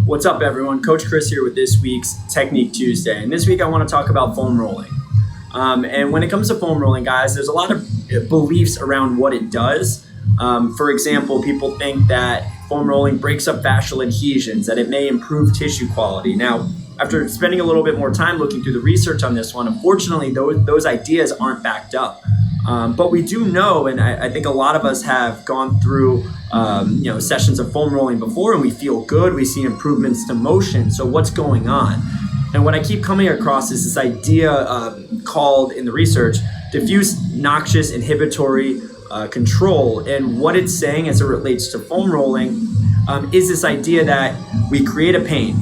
What's up, everyone? Coach Chris here with this week's Technique Tuesday. And this week I want to talk about foam rolling. And when it comes to foam rolling, guys, there's a lot of beliefs around what it does. For example, people think that foam rolling breaks up fascial adhesions, that it may improve tissue quality. Now, after spending a little bit more time looking through the research on this one, unfortunately, those ideas aren't backed up. But we do know, and I think a lot of us have gone through sessions of foam rolling before, and we feel good. We see improvements to motion. So what's going on? And what I keep coming across is this idea called in the research diffuse noxious inhibitory control. And what it's saying as it relates to foam rolling is this idea that we create a pain.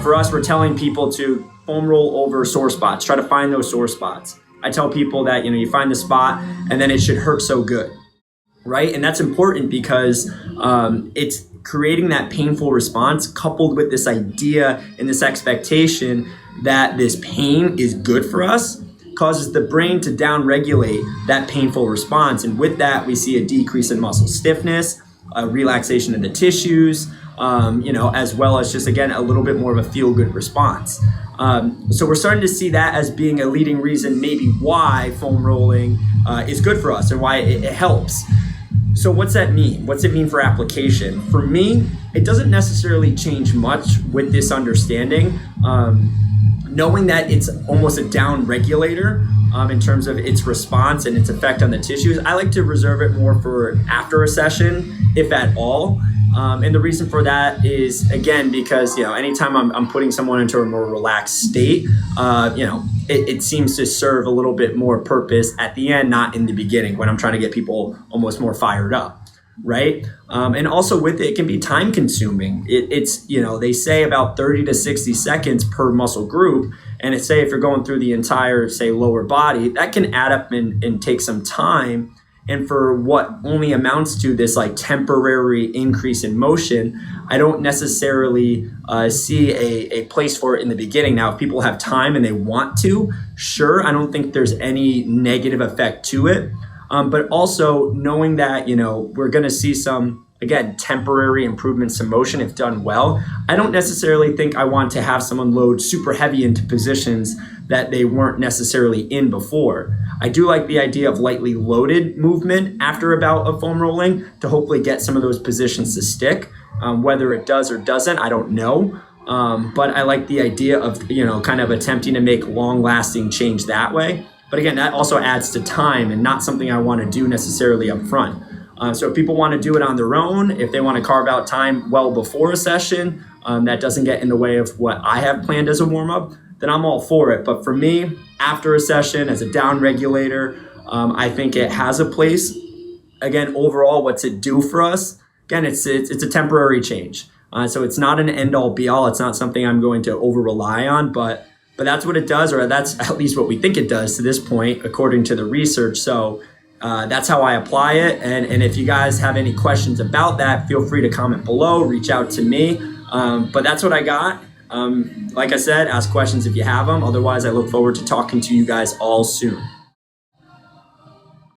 For us, we're telling people to foam roll over sore spots, try to find those sore spots. I tell people that, you find the spot and then it should hurt so good, right? And that's important because it's creating that painful response coupled with this idea and this expectation that this pain is good for us, causes the brain to downregulate that painful response. And with that, we see a decrease in muscle stiffness, a relaxation of the tissues, as well as just, again, a little bit more of a feel-good response. So we're starting to see that as being a leading reason maybe why foam rolling is good for us and why it helps. So what's that mean? What's it mean for application? For me, it doesn't necessarily change much with this understanding. Knowing that it's almost a down regulator in terms of its response and its effect on the tissues, I like to reserve it more for after a session, if at all. And the reason for that is, again, because, anytime I'm putting someone into a more relaxed state, it seems to serve a little bit more purpose at the end, not in the beginning when I'm trying to get people almost more fired up, right? And also with it can be time consuming. It's they say about 30 to 60 seconds per muscle group. And if you're going through the entire, lower body, that can add up and take some time. And for what only amounts to this temporary increase in motion, I don't necessarily see a place for it in the beginning. Now, if people have time and they want to, sure, I don't think there's any negative effect to it. But also knowing that, we're going to see some, again, temporary improvements to motion if done well. I don't necessarily think I want to have someone load super heavy into positions that they weren't necessarily in before. I do like the idea of lightly loaded movement after a bout of foam rolling to hopefully get some of those positions to stick. Whether it does or doesn't, I don't know. But I like the idea of, kind of attempting to make long-lasting change that way. But again, that also adds to time and not something I want to do necessarily up front. So if people want to do it on their own, if they want to carve out time well before a session, that doesn't get in the way of what I have planned as a warm-up, then I'm all for it. But for me, after a session as a down regulator, I think it has a place. Again, overall, what's it do for us? Again, it's a temporary change. So it's not an end-all be-all. It's not something I'm going to over-rely on, but that's what it does, or that's at least what we think it does to this point, according to the research. So that's how I apply it. And if you guys have any questions about that, feel free to comment below, reach out to me. But that's what I got. Like I said, ask questions if you have them. Otherwise, I look forward to talking to you guys all soon.